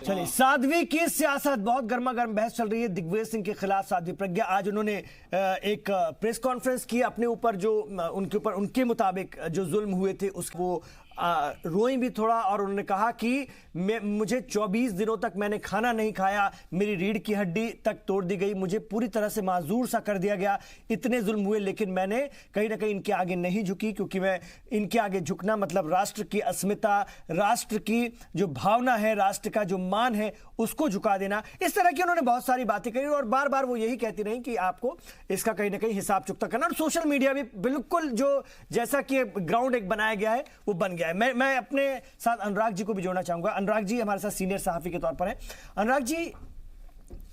चलिए, साध्वी की सियासत, बहुत गर्मा गर्म बहस चल रही है दिग्विजय सिंह के खिलाफ। साध्वी प्रज्ञा आज उन्होंने एक प्रेस कॉन्फ्रेंस की, अपने ऊपर जो उनके मुताबिक जो जुल्म हुए थे उसको रोई भी थोड़ा, और उन्होंने कहा कि मुझे 24 दिनों तक मैंने खाना नहीं खाया, मेरी रीढ़ की हड्डी तक तोड़ दी गई, मुझे पूरी तरह से माजूर सा कर दिया गया, इतने जुल्म हुए, लेकिन मैंने कहीं ना कहीं इनके आगे नहीं झुकी, क्योंकि मैं इनके आगे झुकना मतलब राष्ट्र की अस्मिता, राष्ट्र की जो भावना है, राष्ट्र का जो मान है, उसको झुका देना। इस तरह की उन्होंने बहुत सारी बातें कही और बार बार वो यही कहती रही कि आपको इसका कहीं ना कहीं हिसाब चुकता करना। और सोशल मीडिया भी बिल्कुल जो जैसा कि ग्राउंड एक बनाया गया है वो बन गया है। मैं अपने साथ अनुराग जी को भी जोड़ना चाहूंगा। अनुराग जी हमारे साथ सीनियर सहाफी के तौर पर हैं। अनुराग जी,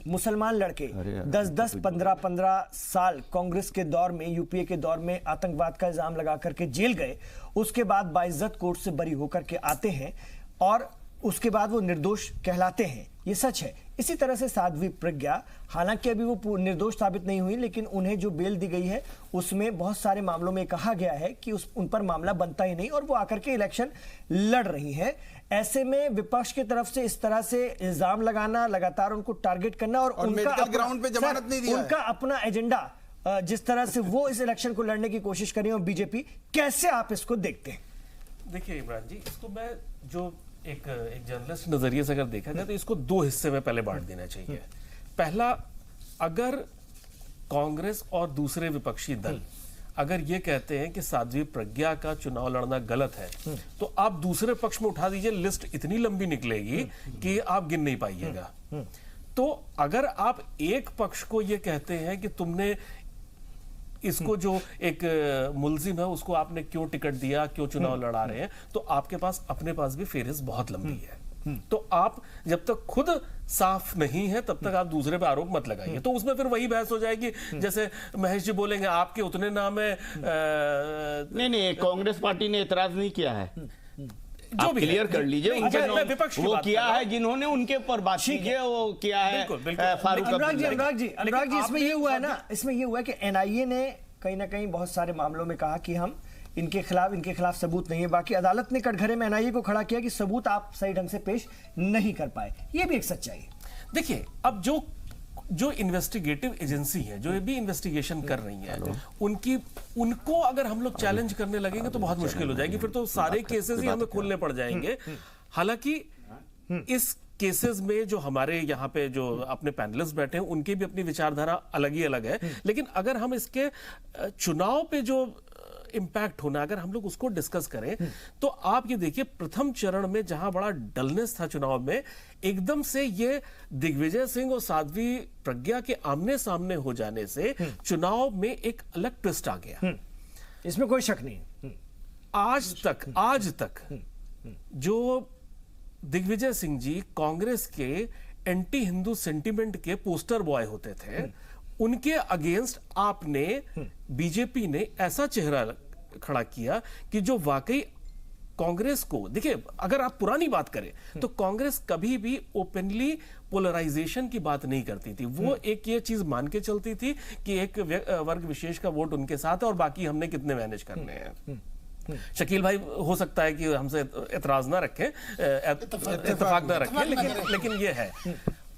मुसलमान लड़के 10-10, 15-15 साल कांग्रेस के दौर में, यूपीए के दौर में आतंकवाद का इल्जाम लगा करके जेल गए, उसके बाद बाइज्जत कोर्ट से बरी होकर के आते हैं और उसके बाद वो निर्दोष कहलाते हैं, ये सच है। इसी तरह से साध्वी प्रज्ञा, हालांकि अभी वो निर्दोष साबित नहीं हुई, लेकिन उन्हें जो बेल दी गई है उसमें बहुत सारे मामलों में कहा गया है कि उन पर मामला बनता ही नहीं और वो आकर के इलेक्शन लड़ रही है। ऐसे में विपक्ष की तरफ से इस तरह से इल्जाम लगाना, लगातार उनको टारगेट करना और उनका ग्राउंड पे जमानत नहीं दिया, उनका अपना एजेंडा, जिस तरह से वो इस इलेक्शन को लड़ने की कोशिश कर रही है बीजेपी, कैसे आप इसको देखते हैं? देखिए इमरान जी, इसको मैं जो एक जर्नलिस्ट नजरिए से अगर देखा जाए तो इसको दो हिस्से में पहले बांट देना चाहिए। पहला, अगर कांग्रेस और दूसरे विपक्षी दल अगर ये कहते हैं कि साध्वी प्रज्ञा का चुनाव लड़ना गलत है, तो आप दूसरे पक्ष में उठा दीजिए, लिस्ट इतनी लंबी निकलेगी कि आप गिन नहीं पाइएगा। तो अगर आप एक पक्ष को ये कहते हैं कि तुमने इसको जो एक मुलजिम है उसको आपने क्यों टिकट दिया, क्यों चुनाव लड़ा रहे हैं, तो आपके पास अपने पास भी फेहरिस्त बहुत लंबी है। तो आप जब तक खुद साफ नहीं है तब तक आप दूसरे पे आरोप मत लगाइए। तो उसमें फिर वही बहस हो जाएगी, जैसे महेश जी बोलेंगे आपके उतने नाम है। नहीं, कांग्रेस पार्टी ने एतराज नहीं किया है, जो भी क्लियर कर लीजिए। विपक्ष वो किया है जिन्होंने उनके ऊपर बात कीजिए, वो किया है फारूक। अनुराग जी, इसमें ये हुआ है ना, इसमें ये हुआ है कि एनआईए ने कहीं ना कहीं बहुत सारे मामलों में कहा कि हम इनके खिलाफ सबूत नहीं है। बाकी अदालत ने कटघरे में एनआईए को खड़ा किया कि सबूत आप सही ढंग से पेश नहीं कर पाए। ये भी एक सच्चाई है। देखिए, अब जो इन्वेस्टिगेटिव एजेंसी है, जो भी इन्वेस्टिगेशन कर रही है, उनको अगर हम लोग चैलेंज करने लगेंगे तो बहुत मुश्किल हो जाएगी। फिर तो सारे केसेस ही हमें खोलने पड़ जाएंगे। हालांकि इस केसेस में जो हमारे यहाँ पे जो अपने पैनलिस्ट बैठे हैं उनकी भी अपनी विचारधारा अलग ही अलग है, लेकिन अगर हम इसके चुनाव पे जो इंपैक्ट होना, अगर हम लोग उसको डिस्कस करें तो आप ये देखिए, प्रथम चरण में जहां बड़ा डलनेस था चुनाव में, एकदम से ये दिग्विजय सिंह और साध्वी प्रज्ञा के आमने सामने हो जाने से चुनाव में एक अलग ट्विस्ट आ गया। इसमें कोई शक नहीं। आज तक जो दिग्विजय सिंह जी कांग्रेस के एंटी हिंदू सेंटिमेंट के पोस्टर बॉय होते थे, उनके अगेंस्ट आपने, बीजेपी ने ऐसा चेहरा खड़ा किया कि जो वाकई कांग्रेस को, देखिए अगर आप पुरानी बात करें तो कांग्रेस कभी भी ओपनली पोलराइजेशन की बात नहीं करती थी। वो एक ये चीज मान के चलती थी कि एक वर्ग विशेष का वोट उनके साथ है और बाकी हमने कितने मैनेज करने हैं। शकील भाई हो सकता है कि हमसे एतराज ना रखें, इत्तेफाक ना रखें, लेकिन ये है।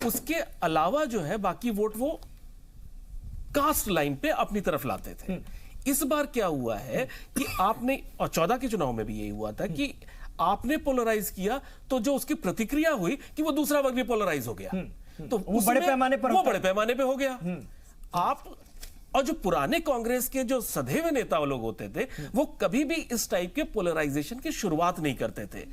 उसके अलावा जो है बाकी वोट वो कास्ट लाइन पे अपनी तरफ लाते थे। इस बार क्या हुआ है कि आपने, और 14 के चुनाव में भी यही हुआ था कि आपने पोलराइज किया तो जो उसकी प्रतिक्रिया हुई कि वो दूसरा वर्ग भी पोलराइज हो गया, तो वो बड़े पैमाने पे हो गया। आप और जो पुराने कांग्रेस के जो सधे हुए नेता लोग होते थे वो कभी भी इस टाइप के पोलराइजेशन की शुरुआत नहीं करते थे।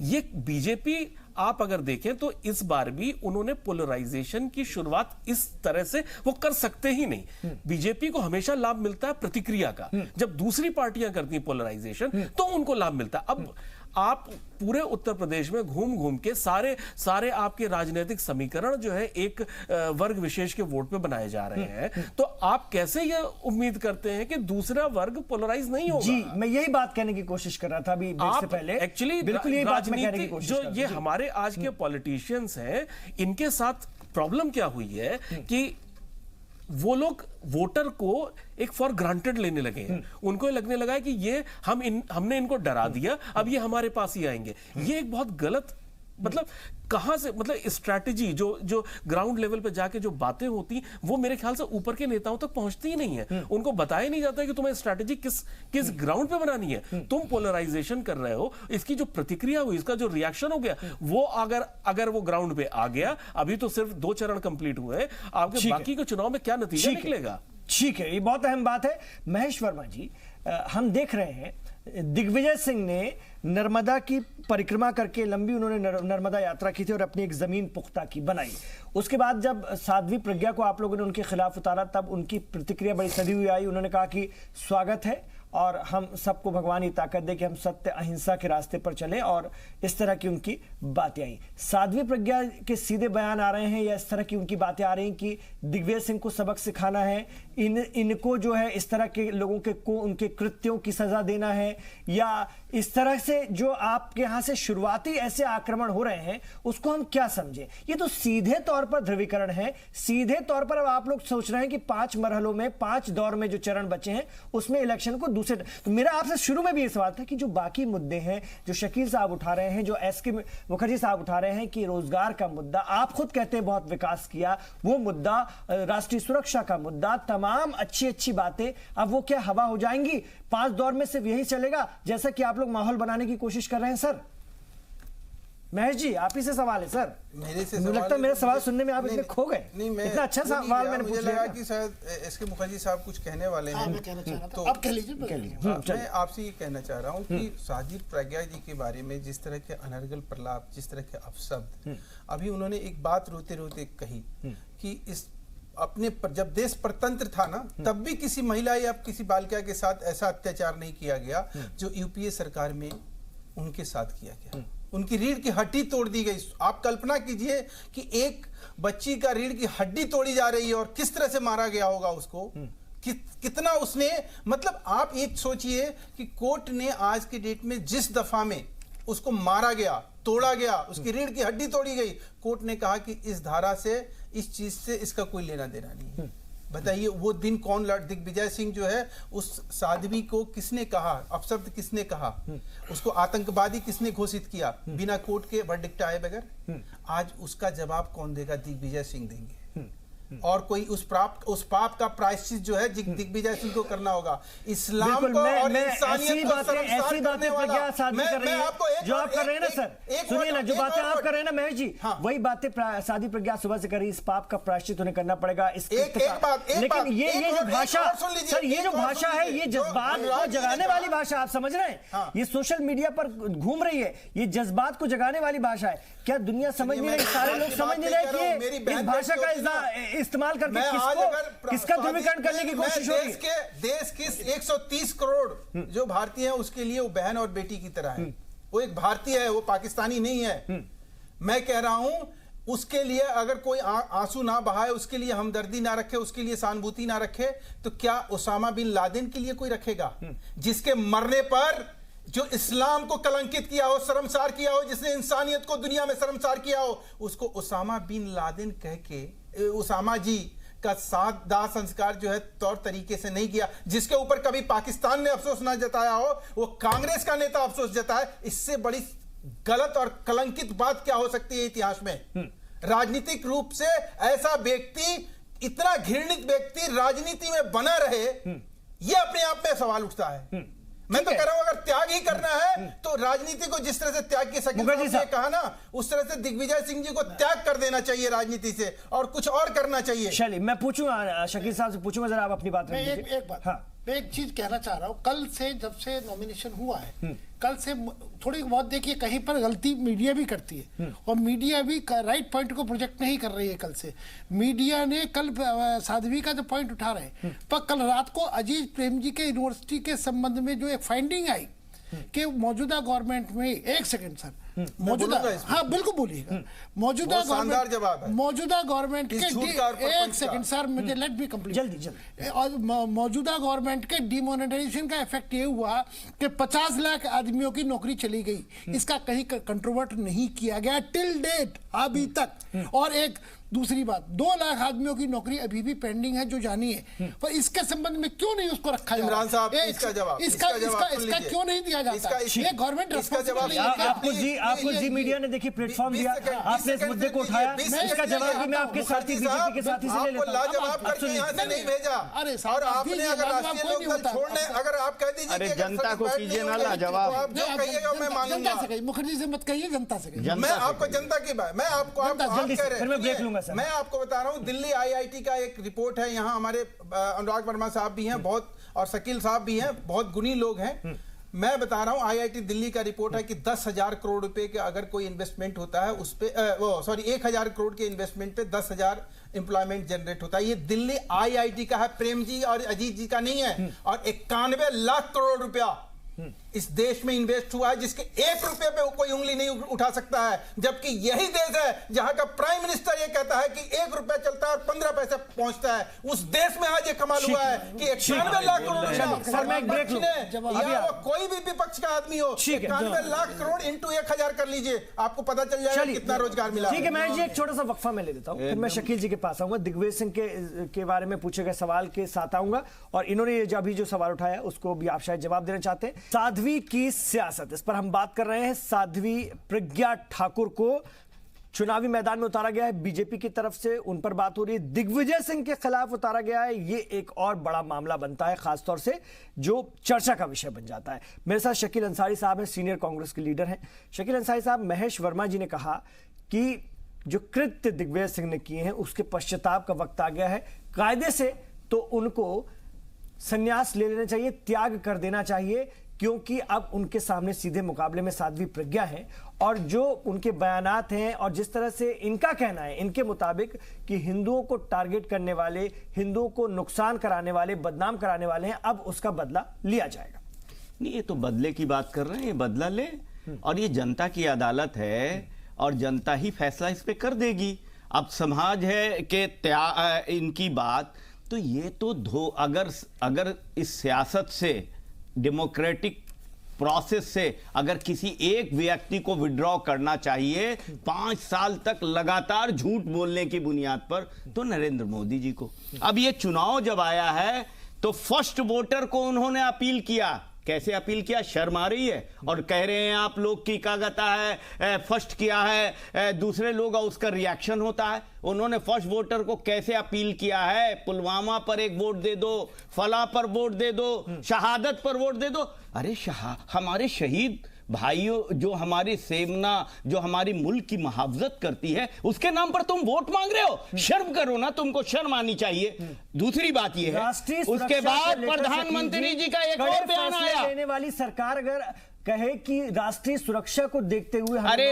ये बीजेपी आप अगर देखें तो इस बार भी उन्होंने पोलराइजेशन की शुरुआत इस तरह से वो कर सकते ही नहीं। बीजेपी को हमेशा लाभ मिलता है प्रतिक्रिया का, जब दूसरी पार्टियां करती हैं पोलराइजेशन तो उनको लाभ मिलता है। अब आप पूरे उत्तर प्रदेश में घूम घूम के सारे आपके राजनीतिक समीकरण जो है एक वर्ग विशेष के वोट पे बनाए जा रहे हैं, तो आप कैसे ये उम्मीद करते हैं कि दूसरा वर्ग पोलराइज नहीं होगा? जी, मैं यही बात कहने की कोशिश कर रहा था अभी ब्रेक से पहले। एक्चुअली बिल्कुल यही बात मैं कहने की कोशिश जो ये हमारे आज के पॉलिटिशियंस हैं, इनके साथ प्रॉब्लम क्या हुई है कि वो लोग वोटर को एक फॉर ग्रांटेड लेने लगे हैं। उनको लगने लगा है कि ये हमने इनको डरा दिया, अब ये हमारे पास ही आएंगे। ये एक बहुत गलत मतलब कहां से, मतलब स्ट्रैटेजी जो ग्राउंड लेवल पे जाके जो बातें होती वो मेरे ख्याल से ऊपर के नेताओं तक पहुंचती ही नहीं है। उनको बताया नहीं जाता है कि तुम्हें स्ट्रैटेजी किस ग्राउंड पे बनानी है। तुम पोलराइजेशन कर रहे हो, इसकी जो प्रतिक्रिया हुई, इसका जो रिएक्शन हो गया, वो अगर वो ग्राउंड पे आ गया, अभी तो सिर्फ 2 चरण कंप्लीट हुए, आपके बाकी के चुनाव में क्या नतीजा निकलेगा? ठीक है, ये बहुत अहम बात है। महेश वर्मा जी, हम देख रहे हैं दिग्विजय सिंह ने नर्मदा की परिक्रमा करके लंबी उन्होंने नर्मदा यात्रा की थी और अपनी एक जमीन पुख्ता की बनाई। उसके बाद जब साध्वी प्रज्ञा को आप लोगों ने उनके खिलाफ उतारा, तब उनकी प्रतिक्रिया बड़ी सधी हुई आई। उन्होंने कहा कि स्वागत है और हम सबको भगवान ये ताकत दे कि हम सत्य अहिंसा के रास्ते पर चलें, और इस तरह की उनकी बातें आई। साध्वी प्रज्ञा के सीधे बयान आ रहे हैं या इस तरह की उनकी बातें आ रही हैं कि दिग्विजय सिंह को सबक सिखाना है, इनको जो है इस तरह के लोगों को उनके कृत्यों की सजा देना है, या इस तरह से जो आपके यहां से शुरुआती ऐसे आक्रमण हो रहे हैं उसको हम क्या समझें? ये तो सीधे तौर पर ध्रुवीकरण है। सीधे तौर पर अब आप लोग सोच रहे हैं कि 5 मरहलों में, 5 दौर में जो चरण बचे हैं उसमें इलेक्शन को दूसरे। तो मेरा आपसे शुरू में भी ये सवाल था कि जो बाकी मुद्दे हैं जो शकील साहब उठा रहे हैं, जो एसके मुखर्जी साहब उठा रहे हैं कि रोजगार का मुद्दा, आप खुद कहते हैं बहुत विकास किया, वो मुद्दा, राष्ट्रीय सुरक्षा का मुद्दा, तमाम अच्छी बातें, अब वो क्या हवा हो जाएंगी? 5 दौर में सिर्फ यही चलेगा जैसा कि आप लोग माहौल बनाने की कोशिश कर रहे हैं? सर महेश जी, आप ही से सवाल है सर। मेरे से मुझे लगता है मेरा सवाल सुनने में आप इतने खो गए। इतना अच्छा सवाल मैंने पूछ लिया कि शायद एसके मुखर्जी साहब कुछ कहने वाले हैं। मैं कहना चाह रहा था, आप कह लीजिए। मैं आपसे ये कहना चाह रहा हूँ कि साध्वी प्रज्ञा जी के बारे में जिस तरह के अनर्गल प्रलाप, जिस तरह के अपशब्द, अभी उन्होंने एक बात रोते रोते कही कि इस अपने जब देश परतंत्र था ना, तब भी किसी महिला या किसी बालिका के साथ ऐसा अत्याचार नहीं किया गया जो यूपीए सरकार में उनके साथ किया गया। उनकी रीढ़ की हड्डी तोड़ दी गई। आप कल्पना कीजिए कि एक बच्ची का रीढ़ की हड्डी तोड़ी जा रही है और किस तरह से मारा गया होगा उसको, कितना उसने, मतलब आप एक सोचिए कि कोर्ट ने आज के डेट में जिस दफा में उसको मारा गया, तोड़ा गया, उसकी रीढ़ की हड्डी तोड़ी गई, कोर्ट ने कहा कि इस धारा से, इस चीज से इसका कोई लेना देना नहीं है। बताइए वो दिन कौन लड़, दिग्विजय सिंह जो है उस साध्वी को किसने कहा, अपशब्द किसने कहा, उसको आतंकवादी किसने घोषित किया बिना कोर्ट के वर्डिक्ट आए बगैर? आज उसका जवाब कौन देगा? दिग्विजय सिंह देंगे। और कोई उस पाप का प्रायश्चित जो है दिग्विजय सिंह को करना होगा। इस्लाम को और इंसानियत को शर्मसार करने वाला। मैं आपको जो आप कर रहे हैं ना सर, सुनिए ना, जो बातें आप कर रहे हैं ना महेश जी, वही बातें साध्वी प्रज्ञा सुबह से कर रही। इस पाप का प्रायश्चित उन्हें करना पड़ेगा। लेकिन ये जो भाषा सर, ये जो भाषा है, ये जज्बात को जगाने वाली भाषा, आप समझ रहे हैं? ये सोशल मीडिया पर घूम रही है, ये जज्बात को जगाने वाली भाषा है। क्या दुनिया समझ नहीं रही? सारे लोग समझ नहीं रहे कि इस भाषा का इस्तेमाल करके किसका ध्रुवीकरण करने की कोशिश होगी? देश के 130 करोड़ जो भारतीय हैं उसके लिए वो बहन और बेटी की तरह है। वो एक भारतीय है, वो पाकिस्तानी नहीं है। मैं कह रहा हूं उसके लिए अगर कोई आंसू ना बहाए, उसके लिए हमदर्दी ना रखे, उसके लिए सहानुभूति ना रखे, तो क्या उसामा बिन लादेन के लिए कोई रखेगा? जिसके मरने पर जो इस्लाम को कलंकित किया हो, शर्मसार किया हो, जिसने इंसानियत को दुनिया में शर्मसार किया हो, उसको उसामा बिन लादेन कह के उसामा जी का दाह संस्कार जो है तौर तरीके से नहीं किया। जिसके ऊपर कभी पाकिस्तान ने अफसोस ना जताया हो, वो कांग्रेस का नेता अफसोस जताए। इससे बड़ी गलत और कलंकित बात क्या हो सकती है इतिहास में? राजनीतिक रूप से ऐसा व्यक्ति, इतना घृणित व्यक्ति राजनीति में बना रहे, ये अपने आप में सवाल उठता है। मैं तो कह रहा हूं अगर त्याग ही करना है तो राजनीति को जिस तरह से त्याग की सके कहा ना, उस तरह से दिग्विजय सिंह जी को त्याग कर देना चाहिए राजनीति से और कुछ और करना चाहिए। चलिए मैं पूछूंगा, शकील साहब से पूछूंगा, जरा आप अपनी बात रखिए। एक बात, मैं एक चीज कहना चाह रहा हूँ। कल से जब से नॉमिनेशन हुआ है, कल से थोड़ी बहुत देखिए कहीं पर गलती मीडिया भी करती है और मीडिया भी राइट पॉइंट को प्रोजेक्ट नहीं कर रही है। कल से मीडिया ने कल साध्वी का जो पॉइंट उठा रहे हैं, पर कल रात को अजीज प्रेम जी के यूनिवर्सिटी के संबंध में जो एक फाइंडिंग आई कि मौजूदा गवर्नमेंट में, एक सेकंड सर, मौजूदा, हाँ बिल्कुल बोलिएगा, मौजूदा गवर्नमेंट के, एक सेकंड सर मुझे लेट बी कंप्लीट, जल्दी। और मौजूदा गवर्नमेंट के डिमोनेटाइजेशन का इफेक्ट ये हुआ कि 50 लाख आदमियों की नौकरी चली गई। इसका कहीं कंट्रोवर्ट नहीं किया गया टिल डेट, अभी तक। और एक दूसरी बात, 2 लाख आदमियों की नौकरी अभी भी पेंडिंग है जो जानी है, पर इसके संबंध में क्यों नहीं उसको रखा जा रहा? इसका क्यों नहीं दिया जाता? ये गवर्नमेंट आपको जी मीडिया ने देखिए प्लेटफॉर्म दिया, आपने इस मुद्दे को उठाया, इसका जवाब भी मैं आपके साथी बीजेपी के साथी से ले लेता हूं। लाजवाब करके यहाँ से नहीं भेजा। अरे और आपने अगर राष्ट्रीय लोकदल छोड़ने, अगर आप कह दीजिए अरे कि अगर जनता को सर्टिफाइड कीजिए नहीं ना होंगे, लाजवाब। तो आप जो कहिएगा मैं मानूंगा। जनता से कहिए, मुखर्जी से मत कहिए, जनता से कहिए। मैं आपको जनता की बात, मैं आपको आप जल्दी कह से, रहे फिर मैं ब्रेक हैं, लूंगा सर। मैं आपको बता रहा हूँ दिल्ली IIT का एक रिपोर्ट है, यहाँ हमारे अनुराग वर्मा साहब भी हैं बहुत, और शकील साहब भी हैं, बहुत गुणी लोग हैं। मैं बता रहा हूँ IIT दिल्ली का रिपोर्ट है कि 10,000 करोड़ रुपए के अगर कोई इन्वेस्टमेंट होता है उस पे 1,000 करोड़ के इन्वेस्टमेंट पे 10,000 एम्प्लॉयमेंट जनरेट होता है। ये दिल्ली IIT का है, प्रेम जी और अजीत जी का नहीं है। और 91 लाख करोड़ रुपया इस देश में इन्वेस्ट हुआ है, जिसके 1 रुपए पे कोई उंगली नहीं उठा सकता है। जबकि यही देश है जहां का प्राइम मिनिस्टर ये कहता है कि 1 रुपया चलता है और 15 पैसे पहुंचता है। उस देश में आज ये कमाल हुआ है कि 91 लाख करोड़। सर मैं एक ब्रेक लूं। या वो कोई भी विपक्ष का आदमी हो, 91 लाख करोड़ इंटू 1,000 कर लीजिए, आपको पता चल जाएगा कितना रोजगार मिला। ठीक है महेश जी, एक छोटा सा वक्फा मैं ले लेता हूं, फिर मैं शकील जी के पास आऊंगा, दिग्विजय सिंह के बारे में पूछे गए सवाल के साथ आऊंगा, और इन्होंने ये अभी जो सवाल उठाया उसको भी आप शायद जवाब देना चाहते हैं। साध्वी की सियासत, इस पर हम बात कर रहे हैं। साध्वी प्रज्ञा ठाकुर को चुनावी मैदान में उतारा गया है बीजेपी की तरफ से, उन पर बात हो रही है। दिग्विजय सिंह के खिलाफ उतारा गया है, ये एक और बड़ा मामला बनता है, खासतौर से जो चर्चा का विषय बन जाता है। मेरे साथ शकील अंसारी साहब हैं, सीनियर कांग्रेस के लीडर हैं। शकील अंसारी साहब, महेश वर्मा जी ने कहा कि जो कृत्य दिग्विजय सिंह ने किए हैं उसके पश्चाताप का वक्त आ गया है। कायदे से तो उनको संन्यास ले लेना चाहिए, त्याग कर देना चाहिए, क्योंकि अब उनके सामने सीधे मुकाबले में साध्वी प्रज्ञा है, और जो उनके बयानात हैं और जिस तरह से इनका कहना है, इनके मुताबिक कि हिंदुओं को टारगेट करने वाले, हिंदुओं को नुकसान कराने वाले, बदनाम कराने वाले हैं, अब उसका बदला लिया जाएगा। नहीं, ये तो बदले की बात कर रहे हैं, बदला ले, और ये जनता की अदालत है और जनता ही फैसला इस पे कर देगी। अब समाज है कि इनकी बात, तो ये तो अगर इस सियासत से, डेमोक्रेटिक प्रोसेस से अगर किसी एक व्यक्ति को विड्रॉ करना चाहिए 5 साल तक लगातार झूठ बोलने की बुनियाद पर, तो नरेंद्र मोदी जी को। अब ये चुनाव जब आया है तो फर्स्ट वोटर को उन्होंने अपील किया। कैसे अपील किया? शर्म आ रही है और कह रहे हैं आप लोग की क्या कहता है फर्स्ट किया है, दूसरे लोग उसका रिएक्शन होता है। उन्होंने फर्स्ट वोटर को कैसे अपील किया है? पुलवामा पर एक वोट दे दो, फला पर वोट दे दो, शहादत पर वोट दे दो। अरे हमारे शहीद भाइयों, जो हमारी सेना, जो हमारी मुल्क की मुहावजत करती है, उसके नाम पर तुम वोट मांग रहे हो? शर्म करो ना, तुमको शर्म आनी चाहिए। दूसरी बात यह है, उसके बाद प्रधानमंत्री जी का एक और बयान आया। लेने वाली सरकार अगर कहे कि राष्ट्रीय सुरक्षा को देखते हुए, अरे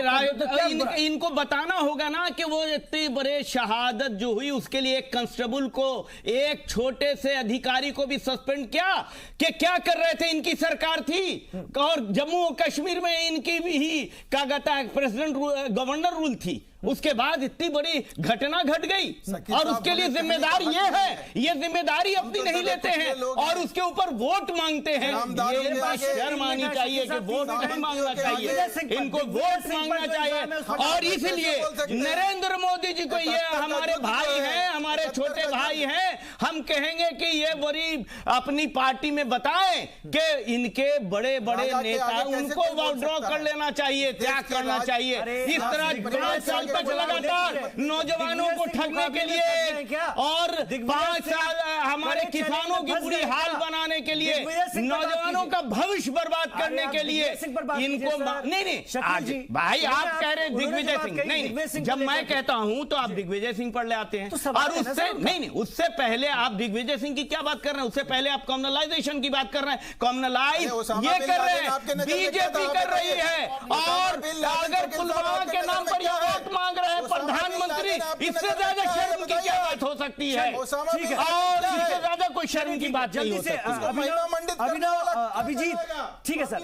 इनको बताना होगा ना कि वो इतनी बड़े शहादत जो हुई उसके लिए एक कांस्टेबल को, एक छोटे से अधिकारी को भी सस्पेंड किया कि क्या कर रहे थे, इनकी सरकार थी। और जम्मू और कश्मीर में इनकी भी ही क्या कहता है प्रेसिडेंट गवर्नर रूल थी। उसके बाद इतनी बड़ी घटना घट गई और उसके लिए जिम्मेदार ये है, ये जिम्मेदारी अपनी नहीं लेते हैं और उसके ऊपर वोट मांगते हैं। ये बात शर्म आनी चाहिए कि वोट नहीं मांगना चाहिए, इनको वोट मांगना चाहिए। और इसलिए नरेंद्र मोदी जी को, ये हमारे भाई हैं, हमारे छोटे भाई हैं, हम कहेंगे कि ये बड़ी अपनी पार्टी में बताएं कि इनके बड़े बड़े नेता, उनको विड्रॉ कर लेना चाहिए, त्याग करना चाहिए। इस तरह 5 साल तक लगातार नौजवानों को ठगने के लिए और 5 साल हमारे किसानों की बुरी हाल बनाने के लिए, नौजवानों का भविष्य बर्बाद करने के लिए इनको नहीं आज भाई आप कह रहे दिग्विजय सिंह, नहीं, जब मैं कहता हूं तो आप दिग्विजय सिंह पर ले आते हैं। और उससे नहीं, उससे पहले आप दिग्विजय सिंह की क्या बात कर रहे हैं? उससे पहले आप कम्युनलाइजेशन की बात कर रहे हैं। कम्युनलाइज ये कर रहे हैं, बीजेपी कर रही है। और अगर पुलवामा के नाम पर ये वोट मांग रहे हैं प्रधानमंत्री, इससे ज्यादा शर्म की क्या बात हो सकती है? और इससे ज्यादा कोई शर्म की बात नहीं हो सकती। अभिजीत, ठीक है सर,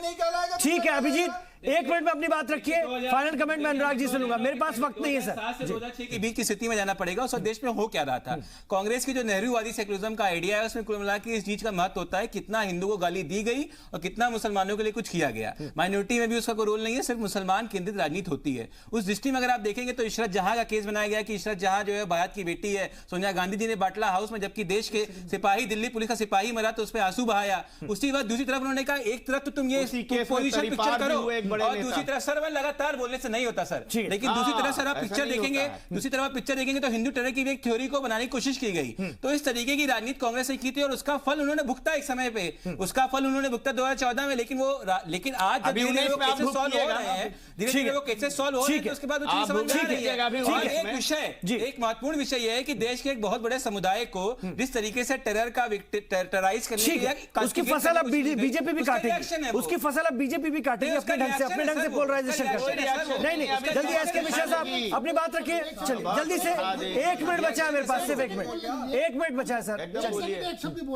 ठीक है अभिजीत, 1 मिनट में अपनी बात रखिए, फाइनल कमेंट में अनुराग जी सुनूंगा, मेरे पास वक्त नहीं है सर। 2007 से 2006 के बीच की स्थिति में जाना पड़ेगा। उस देश में हो क्या रहा था? कांग्रेस की जो नेहरूवादी सेकुलरिज्म का आइडिया है, उसमें कुल मिला के इस चीज का महत्व होता है कितना हिंदू को गाली दी गई और कितना मुसलमानों के लिए कुछ किया गया। माइनॉरिटी में भी उसका कोई रोल नहीं है, सिर्फ मुसलमान केंद्रित राजनीति होती है। उस दृष्टि में अगर आप देखेंगे तो इशरत जहां का केस बनाया गया कि इशरत जहां जो है भारत की बेटी है, सोनिया गांधी जी ने बाटला हाउस में जबकि देश के सिपाही, दिल्ली पुलिस का सिपाही मरा तो उस पर आंसू बहाया। उसके बाद दूसरी तरफ उन्होंने कहा एक तरफ तो तुम ये पोजीशन पिक्चर करो, और दूसरी तरफ सर लगातार बोलने से नहीं होता सर, लेकिन दूसरी तरफ सर आप पिक्चर देखेंगे, दूसरी तरफ आप पिक्चर देखेंगे तो हिंदू टेरर की एक थ्योरी को बनाने की कोशिश की गई। तो इस तरीके की राजनीति कांग्रेस ने की थी और उसका फल उन्होंने भुगता एक समय पे, उसका फल उन्होंने भुगता 2014 में। लेकिन आज जब धीरे-धीरे वो केसेस सॉल्व हो रहे हैं, धीरे-धीरे वो केसेस सॉल्व हो रहे हैं, तो उसके बाद वो चीज समझ में आ रही है। और एक विषय, एक महत्वपूर्ण विषय यह है कि देश के एक बहुत बड़े समुदाय को जिस तरीके से टेरर का टेरराइज करने के लिए उसकी फसल अब बीजेपी भी काटेगी, उसकी फसल अब बीजेपी भी काटेगी अपने ढंग से पोलराइजेशन करके। नहीं, जल्दी एसके मिश्रा साहब अपनी बात रखिए, चलिए जल्दी से, 1 मिनट बचा है मेरे पास, सिर्फ 1 मिनट बचा है सर।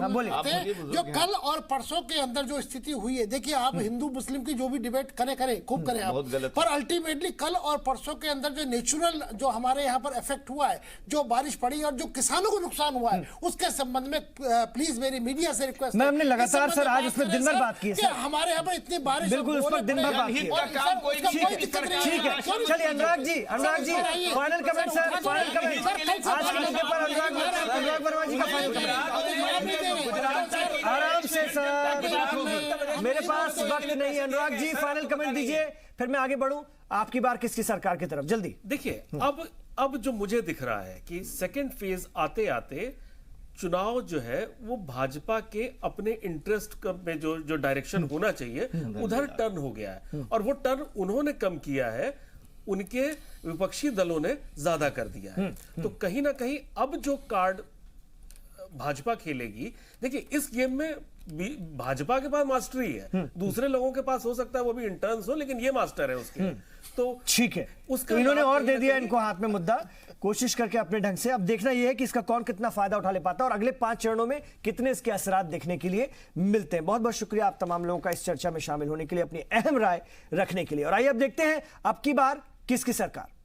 बोलिए। जो कल और परसों के अंदर जो स्थिति हुई है, देखिए आप हिंदू मुस्लिम की जो भी डिबेट करें खूब करें आप, पर अल्टीमेटली कल और परसों के अंदर जो नेचुरल जो हमारे यहाँ पर इफेक्ट हुआ है, जो बारिश पड़ी और जो किसानों को नुकसान हुआ है, उसके संबंध में प्लीज मेरी मीडिया से रिक्वेस्ट है, हमने लगातार सर आज उसमें दिन भर बात की है, हमारे यहाँ पर इतनी बारिश, बिल्कुल उस पर दिन भर बात की है। ठीक है, चलिए Anurag ji final comment sir, final comment आज के मुद्दे पर अनुराग वर्मा जी का फाइनल कमेंट। आराम से सर, मेरे पास वक्त नहीं है। अनुराग जी फाइनल कमेंट दीजिए, फिर मैं आगे बढ़ूं। आपकी बार किसकी सरकार की तरफ, जल्दी। देखिए अब जो मुझे दिख रहा है कि सेकंड फेज आते आते चुनाव जो है वो भाजपा के अपने इंटरेस्ट में जो डायरेक्शन होना चाहिए उधर टर्न हो गया है, और वो टर्न उन्होंने कम किया है, उनके विपक्षी दलों ने ज्यादा कर दिया है। तो कहीं ना कहीं अब जो कार्ड भाजपा खेलेगी, देखिए इस गेम में भाजपा के पास मास्टरी है, दूसरे लोगों के पास हो सकता है वो भी इंटर्न्स हो, लेकिन ये मास्टर है उसके। तो ठीक है, उसका इन्होंने और दे दिया इनको हाथ में मुद्दा, कोशिश करके अपने ढंग से। अब देखना यह है कि इसका कौन कितना फायदा उठा ले पाता है और अगले 5 चरणों में कितने इसके असरात देखने के लिए मिलते हैं। बहुत बहुत शुक्रिया आप तमाम लोगों का इस चर्चा में शामिल होने के लिए, अपनी अहम राय रखने के लिए। और आइए अब देखते हैं अब की बार किसकी सरकार।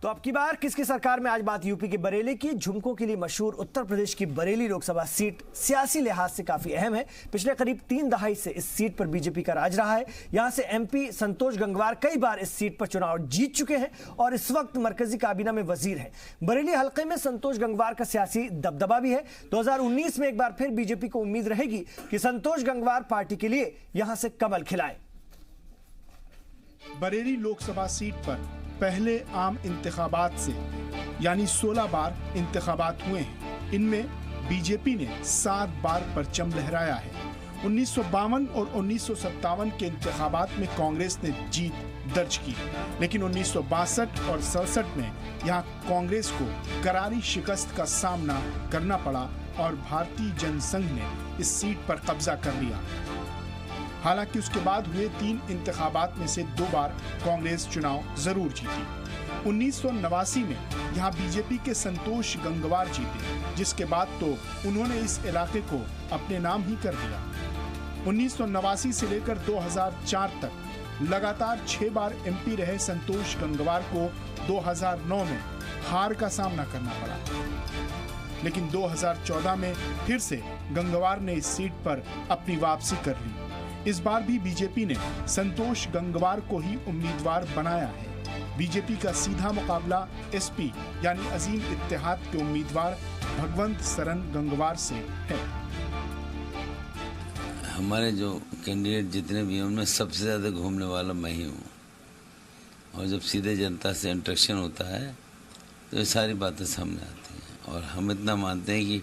तो अब की बार किसकी सरकार में आज बात यूपी के बरेली की। झुमकों के लिए मशहूर उत्तर प्रदेश की बरेली लोकसभा सीट सियासी लिहाज से काफी अहम है। पिछले करीब 3 दहाई से इस सीट पर बीजेपी का राज रहा है। यहां से एमपी संतोष गंगवार कई बार इस सीट पर चुनाव जीत चुके हैं और इस वक्त मरकजी काबीना में वजीर हैं। बरेली हल्के में संतोष गंगवार का सियासी दबदबा भी है। 2019 में एक बार फिर बीजेपी को उम्मीद रहेगी कि संतोष गंगवार पार्टी के लिए यहां से कमल खिलाए। बरेली लोकसभा सीट पर पहले आम इंतखाबात से यानी 16 बार इंतखाबात हुए हैं। इनमें बीजेपी ने 7 बार परचम लहराया है। 1952 और 1957 के इंतखाबात में कांग्रेस ने जीत दर्ज की, लेकिन 1962 और 67 में यहाँ कांग्रेस को करारी शिकस्त का सामना करना पड़ा और भारतीय जनसंघ ने इस सीट पर कब्जा कर लिया। हालांकि उसके बाद हुए 3 इंतखाबात में से 2 बार कांग्रेस चुनाव जरूर जीती। 1989 में यहाँ बीजेपी के संतोष गंगवार जीते, जिसके बाद तो उन्होंने इस इलाके को अपने नाम ही कर दिया। 1989 से लेकर 2004 तक लगातार 6 बार एमपी रहे संतोष गंगवार को 2009 में हार का सामना करना पड़ा, लेकिन 2014 में फिर से गंगवार ने इस सीट पर अपनी वापसी कर ली। इस बार भी बीजेपी ने संतोष गंगवार को ही उम्मीदवार बनाया है। बीजेपी का सीधा मुकाबला एसपी यानी अजीम इत्तेहाद के उम्मीदवार भगवंत सरन गंगवार से है। हमारे जो कैंडिडेट जितने भी हैं उनमें सबसे ज़्यादा घूमने वाला मैं ही हूँ, और जब सीधे जनता से इंटरेक्शन होता है तो ये सारी बातें सामने आती हैं। और हम इतना मानते हैं कि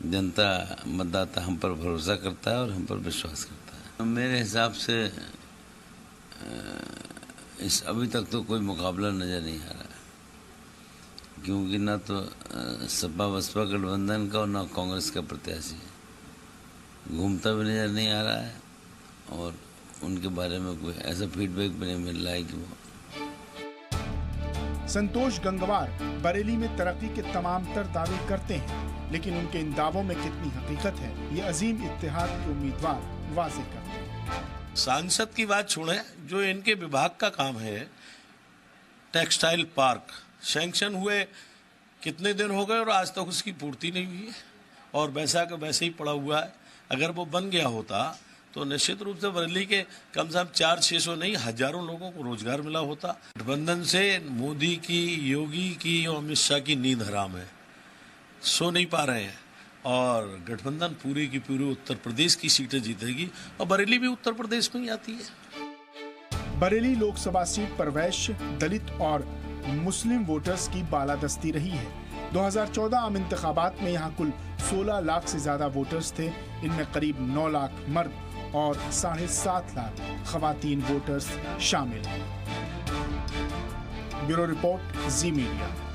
जनता मतदाता हम पर भरोसा करता है और हम पर विश्वास करता है। मेरे हिसाब से इस अभी तक तो कोई मुकाबला नज़र नहीं आ रहा है, क्योंकि ना तो सपा बसपा गठबंधन का और ना कांग्रेस का प्रत्याशी है, घूमता भी नज़र नहीं आ रहा है और उनके बारे में कोई ऐसा फीडबैक भी नहीं मिल रहा है कि वो। संतोष गंगवार बरेली में तरक्की के तमाम तर दावे करते हैं, लेकिन उनके इन दावों में कितनी हकीकत है ये अजीम इत्तेहाद के उम्मीदवार वाज़ेह करते हैं। सांसद की बात छोड़े, जो इनके विभाग का काम है, टेक्सटाइल पार्क सैंक्शन हुए कितने दिन हो गए और आज तक उसकी पूर्ति नहीं हुई है और वैसा का वैसे ही पड़ा हुआ है। अगर वो बन गया होता तो निश्चित रूप से बरेली के कम से कम 400-600 नहीं हजारों लोगों को रोजगार मिला होता। गठबंधन से मोदी की, योगी की और अमित शाह की नींद हराम है, सो नहीं पा रहे हैं। और गठबंधन पूरी की पूरी उत्तर प्रदेश की सीटें जीतेगी और बरेली भी उत्तर प्रदेश में ही आती है। बरेली लोकसभा सीट पर वैश्य, दलित और मुस्लिम वोटर्स की बालादस्ती रही है। 2014 आम इंतखाबात में यहाँ कुल 16 लाख से ज्यादा वोटर्स थे। इनमें करीब 9 लाख मर्द और 7.5 लाख खवातीन वोटर्स शामिल हैं। ब्यूरो रिपोर्ट, जी मीडिया।